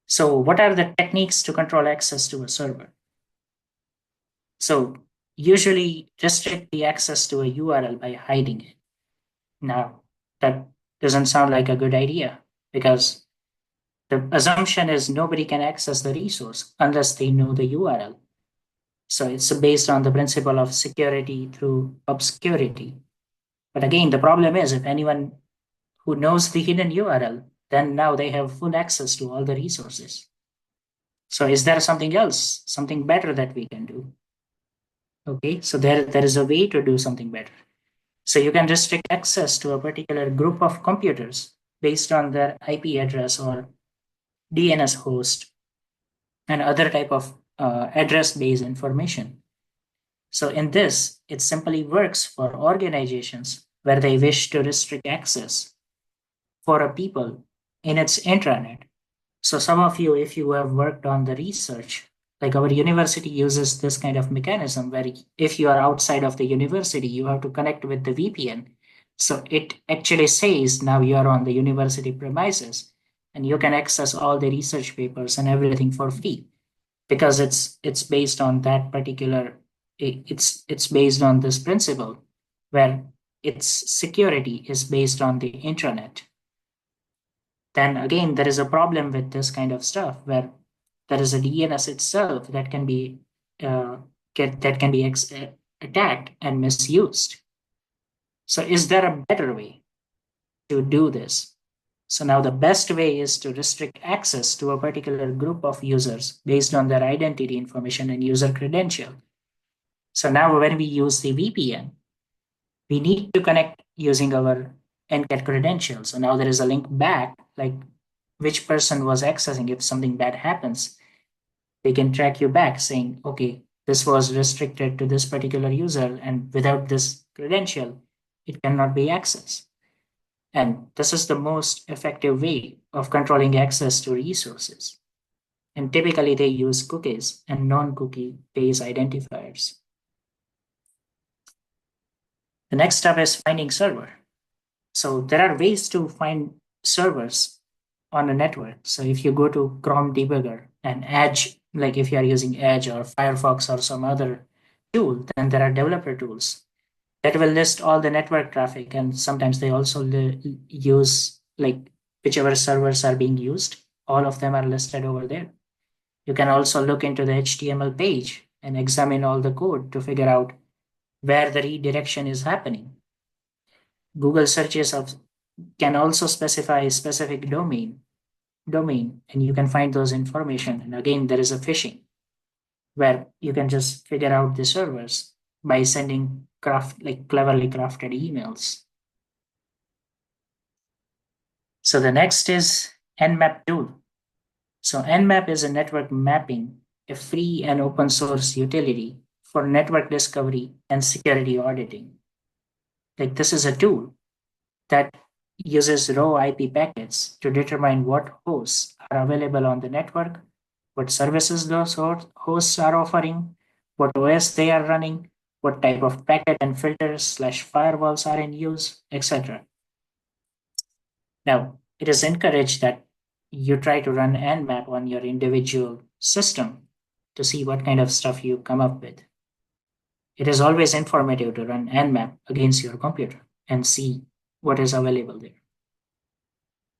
So what are the techniques to control access to a server? So usually restrict the access to a URL by hiding it. Now, that doesn't sound like a good idea because the assumption is nobody can access the resource unless they know the URL. So it's based on the principle of security through obscurity. But again, the problem is if anyone who knows the hidden URL, then now they have full access to all the resources. So is there something else, something better that we can do? Okay, so there is a way to do something better. So you can restrict access to a particular group of computers based on their IP address or DNS host and other type of address-based information. So in this, it simply works for organizations where they wish to restrict access for a people in its intranet. So some of you, if you have worked on the research, like our university uses this kind of mechanism where if you are outside of the university, you have to connect with the VPN. So it actually says now you are on the university premises and you can access all the research papers and everything for free because it's based on that particular it's based on this principle where its security is based on the intranet. Then again, there is a problem with this kind of stuff where there is a DNS itself that can be uh, attacked and misused. So is there a better way to do this? So now the best way is to restrict access to a particular group of users based on their identity information and user credential. So now when we use the VPN, we need to connect using our NCAT credentials. So now there is a link back, like which person was accessing. If something bad happens, they can track you back saying, okay, this was restricted to this particular user, and without this credential, it cannot be accessed. And this is the most effective way of controlling access to resources. And typically they use cookies and non-cookie based identifiers. The next step is finding server. So there are ways to find servers on a network. So if you go to Chrome debugger and Edge, like if you are using Edge or Firefox or some other tool, then there are developer tools that will list all the network traffic. And sometimes they also use like whichever servers are being used, all of them are listed over there. You can also look into the HTML page and examine all the code to figure out where the redirection is happening. Google searches can also specify a specific domain, and you can find those information. And again, there is a phishing where you can just figure out the servers by sending cleverly crafted emails. So the next is Nmap tool. So Nmap is a network mapping, a free and open source utility for network discovery and security auditing. Like this is a tool that uses raw IP packets to determine what hosts are available on the network, what services those hosts are offering, what OS they are running, what type of packet and filters/firewalls are in use, etc. Now, it is encouraged that you try to run Nmap on your individual system to see what kind of stuff you come up with. It is always informative to run Nmap against your computer and see what is available there.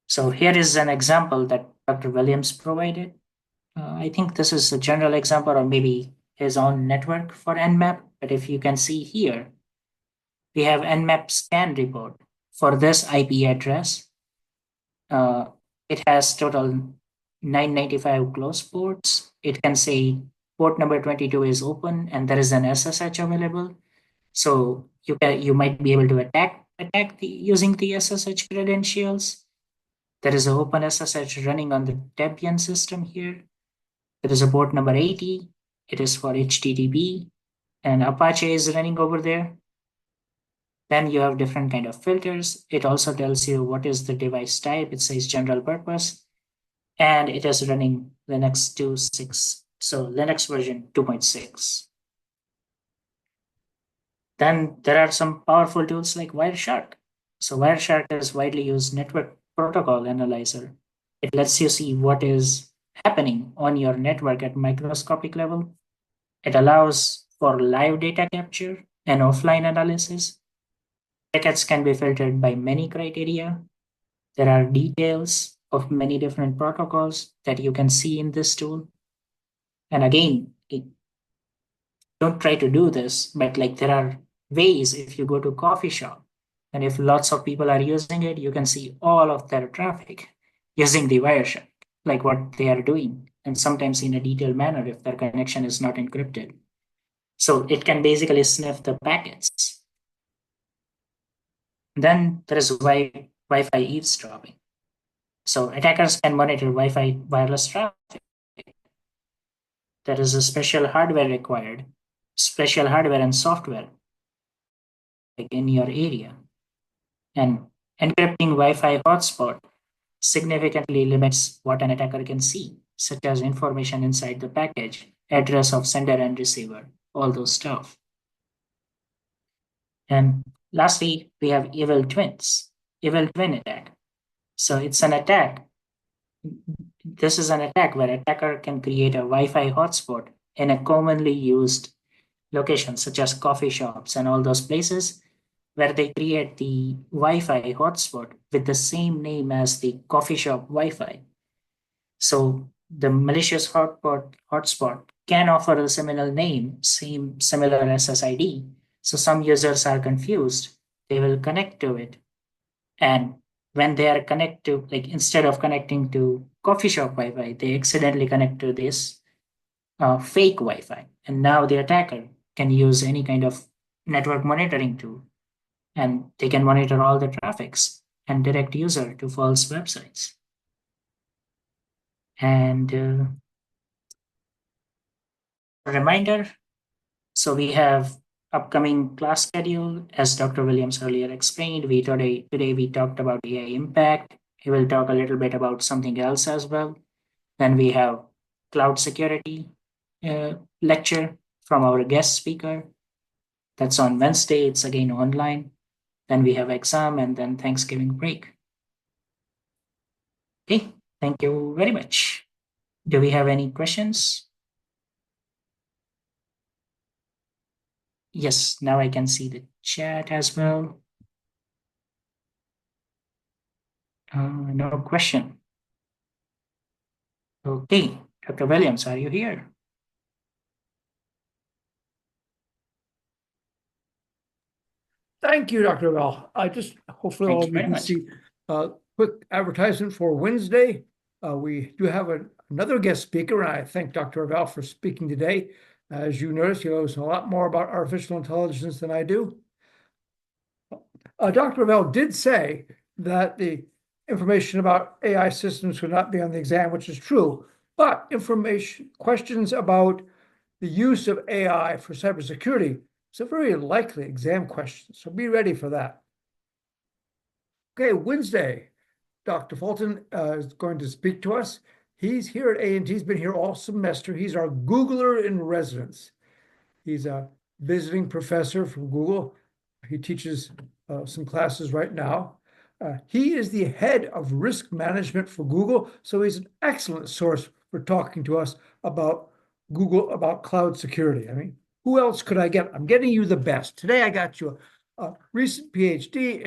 So here is an example that Dr. Williams provided. I think this is a general example or maybe his own network for Nmap. But if you can see here, we have Nmap scan report for this IP address. It has total 995 close ports. It can say port number 22 is open and there is an SSH available. So you might be able to attack using the SSH credentials. There is an open SSH running on the Debian system here. There is a port number 80. It is for HTTP, and Apache is running over there. Then you have different kind of filters. It also tells you what is the device type. It says general purpose, and it is running Linux 2.6. So Linux version 2.6. Then there are some powerful tools like Wireshark. So Wireshark is widely used network protocol analyzer. It lets you see what is happening on your network at microscopic level. It allows for live data capture and offline analysis. Packets can be filtered by many criteria. There are details of many different protocols that you can see in this tool. And again, don't try to do this, but like there are ways. If you go to coffee shop and if lots of people are using it, you can see all of their traffic using the Wireshark, like what they are doing, and sometimes in a detailed manner if their connection is not encrypted. So it can basically sniff the packets. Then there is Wi-Fi eavesdropping. So attackers can monitor Wi-Fi wireless traffic. There is a special hardware required, special hardware and software like in your area. And encrypting Wi-Fi hotspot significantly limits what an attacker can see, such as information inside the package, address of sender and receiver, all those stuff. And lastly, we have evil twins, evil twin attack. So it's an attack. This is an attack where attacker can create a Wi-Fi hotspot in a commonly used location, such as coffee shops and all those places where they create the Wi-Fi hotspot with the same name as the coffee shop Wi-Fi. So the malicious hotspot can offer a similar name, similar SSID. So some users are confused. They will connect to it. And when they are connected, like instead of connecting to coffee shop Wi-Fi, they accidentally connect to this fake Wi-Fi. And now the attacker can use any kind of network monitoring tool, and they can monitor all the traffics and direct user to false websites. And reminder, so we have upcoming class schedule. As Dr. Williams earlier explained, today we talked about AI impact. He will talk a little bit about something else as well. Then we have cloud security lecture from our guest speaker. That's on Wednesday. It's again online. Then we have exam and then Thanksgiving break. Okay, thank you very much. Do we have any questions? Yes, now I can see the chat as well. No question. Okay, Dr. Williams, are you here? Thank you, Dr. Bell. Hopefully Thank all you of you very can much. see quick advertisement for Wednesday. We do have another guest speaker, and I thank Dr. Bell for speaking today. As you notice, he knows a lot more about artificial intelligence than I do. Dr. Bell did say that the information about AI systems would not be on the exam, which is true, but questions about the use of AI for cybersecurity is a very likely exam question, so be ready for that. Okay, Wednesday, Dr. Fulton is going to speak to us. He's here at A&T. He's been here all semester. He's our Googler in residence. He's a visiting professor from Google. He teaches some classes right now. He is the head of risk management for Google, so he's an excellent source for talking to us about Google, about cloud security. I mean, who else could I get? I'm getting you the best. Today I got you a recent PhD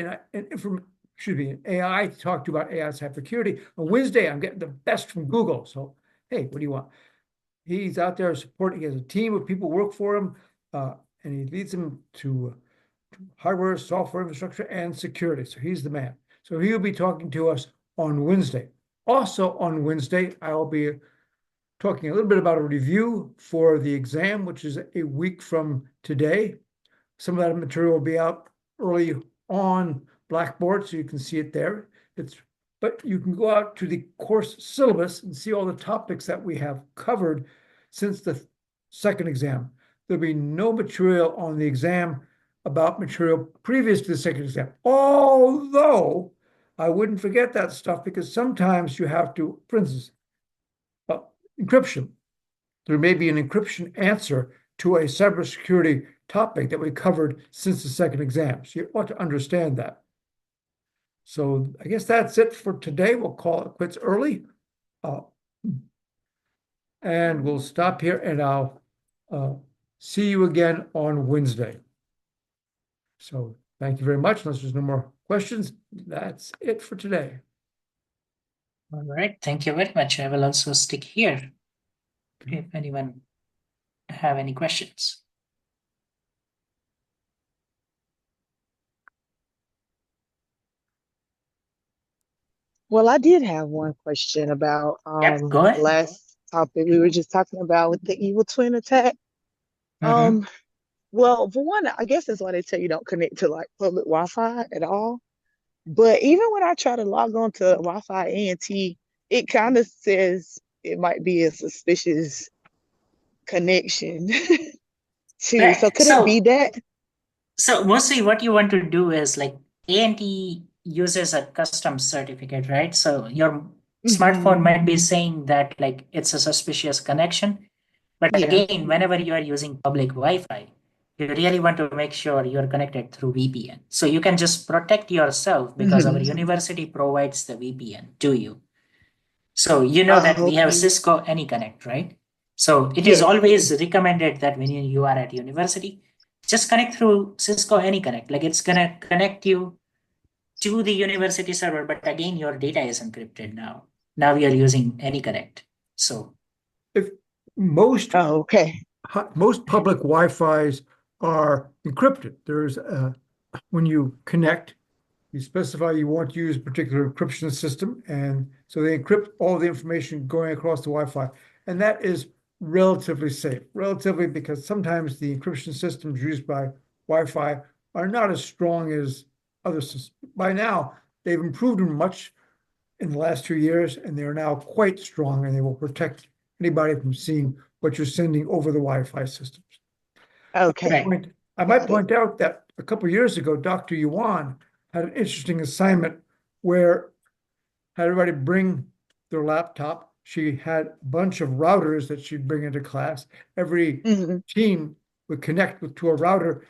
in AI to talk to you about AI cybersecurity. On Wednesday, I'm getting the best from Google. So, hey, what do you want? He's out there supporting, he has a team of people work for him, and he leads them to hardware, software infrastructure, and security. So he's the man. So he'll be talking to us on Wednesday. Also on Wednesday, I will be talking a little bit about a review for the exam, which is a week from today. Some of that material will be out early on Blackboard, so you can see it there. But you can go out to the course syllabus and see all the topics that we have covered since the second exam. There'll be no material on the exam about material previous to the second exam. Although I wouldn't forget that stuff because sometimes you have to, for instance, encryption. There may be an encryption answer to a cybersecurity topic that we covered since the second exam. So you ought to understand that. So I guess that's it for today. We'll call it quits early. And we'll stop here and I'll see you again on Wednesday. So thank you very much. Unless there's no more questions, that's it for today. All right. Thank you very much. I will also stick here if anyone have any questions. Well, I did have one question about Yep, go the ahead. last topic we were just talking about with the evil twin attack. Mhm. Well, for one, I guess that's why they tell you don't connect to like public Wi-Fi at all. But even when I try to log on to Wi-Fi ANT, it kind of says it might be a suspicious connection too. So Right. could it be that? So mostly what you want to do is like ANT uses a custom certificate, right? So your smartphone Hmm. might be saying that like it's a suspicious connection. But Yeah. again, whenever you are using public Wi-Fi, you really want to make sure you're connected through VPN. So you can just protect yourself because our Hmm. university provides the VPN to you. So you know that Oh, we have okay. Cisco AnyConnect, right? So it is Yes. always recommended that when you are at university, just connect through Cisco AnyConnect. Like it's gonna connect you to the university server, but again, your data is encrypted now. Now we are using AnyConnect. So If most Oh, okay. most public Wi-Fis are encrypted. There's when you connect, you specify you want to use a particular encryption system, and so they encrypt all the information going across the Wi-Fi, and that is relatively safe. Relatively because sometimes the encryption systems used by Wi-Fi are not as strong as other systems. By now, they've improved much in the last 2 years, and they are now quite strong, and they will protect anybody from seeing what you're sending over the Wi-Fi systems. Okay. I might Got it. point out that a couple of years ago, Dr. Yuan had an interesting assignment where had everybody bring their laptop. She had a bunch of routers that she'd bring into class. Every Hmm. team would connect to a router,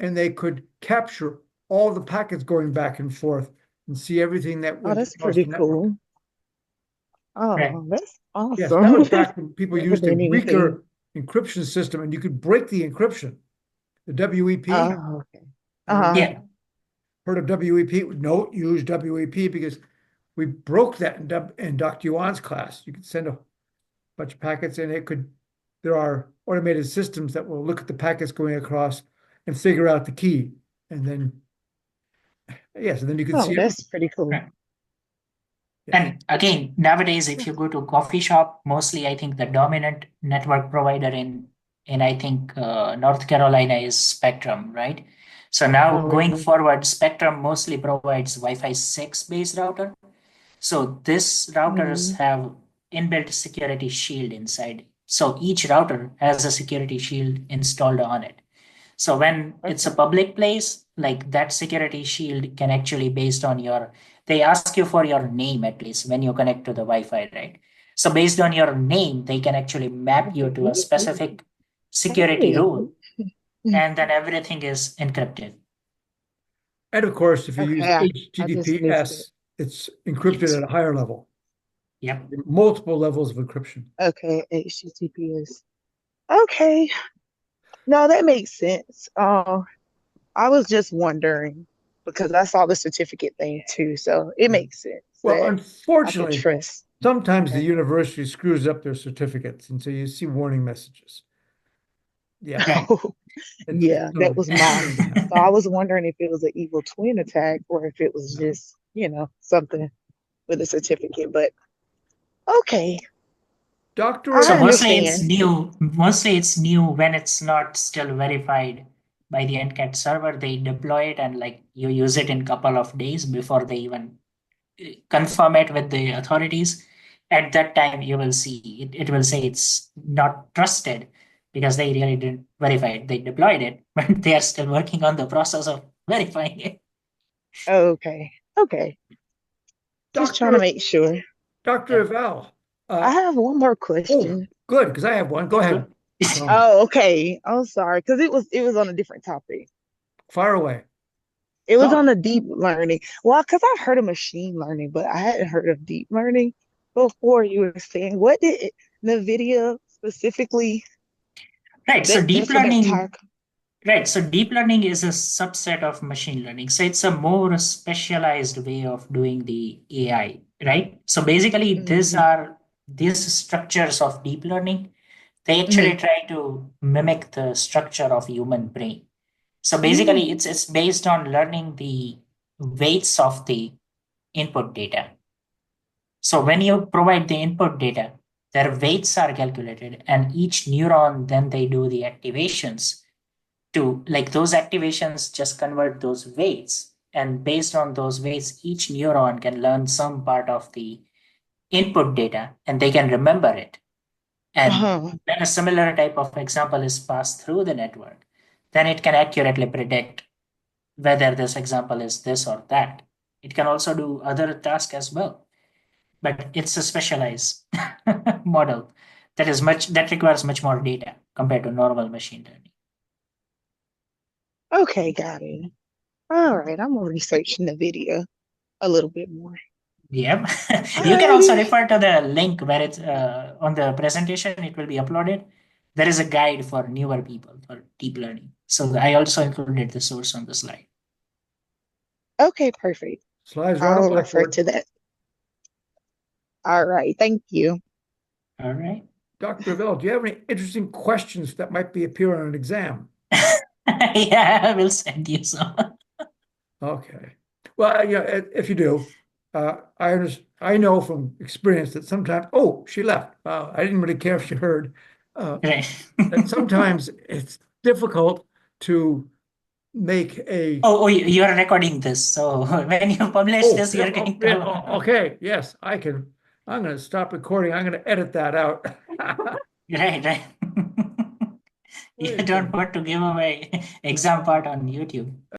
and they could capture all the packets going back and forth and see everything that Oh, went that's across pretty the network. cool. right. Oh, that's Yes, that awesome. was back when people Never used a did anything. weaker encryption system and you could break the encryption. The WEP, Oh, okay. Uh-huh. everybody Yeah. heard of WEP? No, use WEP because we broke that in Dr. Yuan's class. You could send a bunch of packets and there are automated systems that will look at the packets going across and figure out the key. And then, yes, and then you can Oh, see everything. that's pretty cool. Right. Yes. And again, nowadays, if you go to coffee shop, mostly I think the dominant network provider in I think North Carolina is Spectrum, right? So now Oh, going really? forward, Spectrum mostly provides Wi-Fi 6 based router. So this routers Mm. have inbuilt security shield inside. So each router has a security shield installed on it. So when it's a Okay. public place, like that security shield can actually based on they ask you for your name at least when you connect to the Wi-Fi, right? So based on your name, they can actually map you to a specific security Hey. rule, and then everything is encrypted. And of course, if you use Okay, I just missed it. HTTPS, it's encrypted Yes. at a higher level, Yep. multiple levels of encryption. Okay, HTTPS. Okay. No, that makes sense. I was just wondering because I saw the certificate thing too, so it Yeah. makes sense Well, that I could unfortunately, trust. sometimes the Okay. university screws up their certificates, and so you see warning messages. Yeah, Right. it's Yeah, that was my. going to happen. So I was wondering if it was an evil twin attack or if it was No. just, something with a certificate. But okay. Dr. So I mostly understand. it's new when it's not still verified by the NCAT server. They deploy it and like you use it in couple of days before they even confirm it with the authorities. At that time, you will see it will say it's not trusted because they really didn't verify it. They deployed it, but they are still working on the process of verifying it. Okay. Okay. Just trying to Dr. make sure. Dr. Yeah. Val. I have one more Oh, question. good, because I have one. Go ahead. Oh, okay. I'm sorry, because it was on a different topic. Fire away. It was on Go. the deep learning. Well, because I've heard of machine learning, but I hadn't heard of deep learning before. You were saying what did NVIDIA specifically? Right. So That's an entire. right. So deep learning is a subset of machine learning. So it's a more specialized way of doing the AI, right? So basically, Hmm. these structures of deep learning. They Hmm. actually try to mimic the structure of human brain. So basically, Mm. it's based on learning the weights of the input data. So when you provide the input data, their weights are calculated, and each neuron then they do the activations to like those activations just convert those weights, and based on those weights, each neuron can learn some part of the input data, and they can remember it. And Uh-huh. when a similar type of example is passed through the network, then it can accurately predict whether this example is this or that. It can also do other tasks as well, but it's a specialized model that requires much more data compared to normal machine learning. Okay, got it. All right, I'm gonna research the video a little bit more. Yep. You can also Alrighty. refer to the link where it's on the presentation, it will be uploaded. There is a guide for newer people for deep learning. So I also included the source on the slide. Okay, perfect. Slides are on a I'll refer blackboard. to that. All right, thank you. All right. Dr. Val, do you have any interesting questions that might be appear on an exam? Yeah, I will send you some. Okay. Well, yeah, if you do, I know from experience that sometimes, oh, she left. I didn't really care if she heard. Right. That sometimes it's difficult to make a, Oh, you are recording this. So when you publish oh, this, yeah, you're oh, going yeah, to. okay, yes, I'm going to stop recording. I'm going to edit that out. Right, right. You don't Okay. want to give away exam part on YouTube.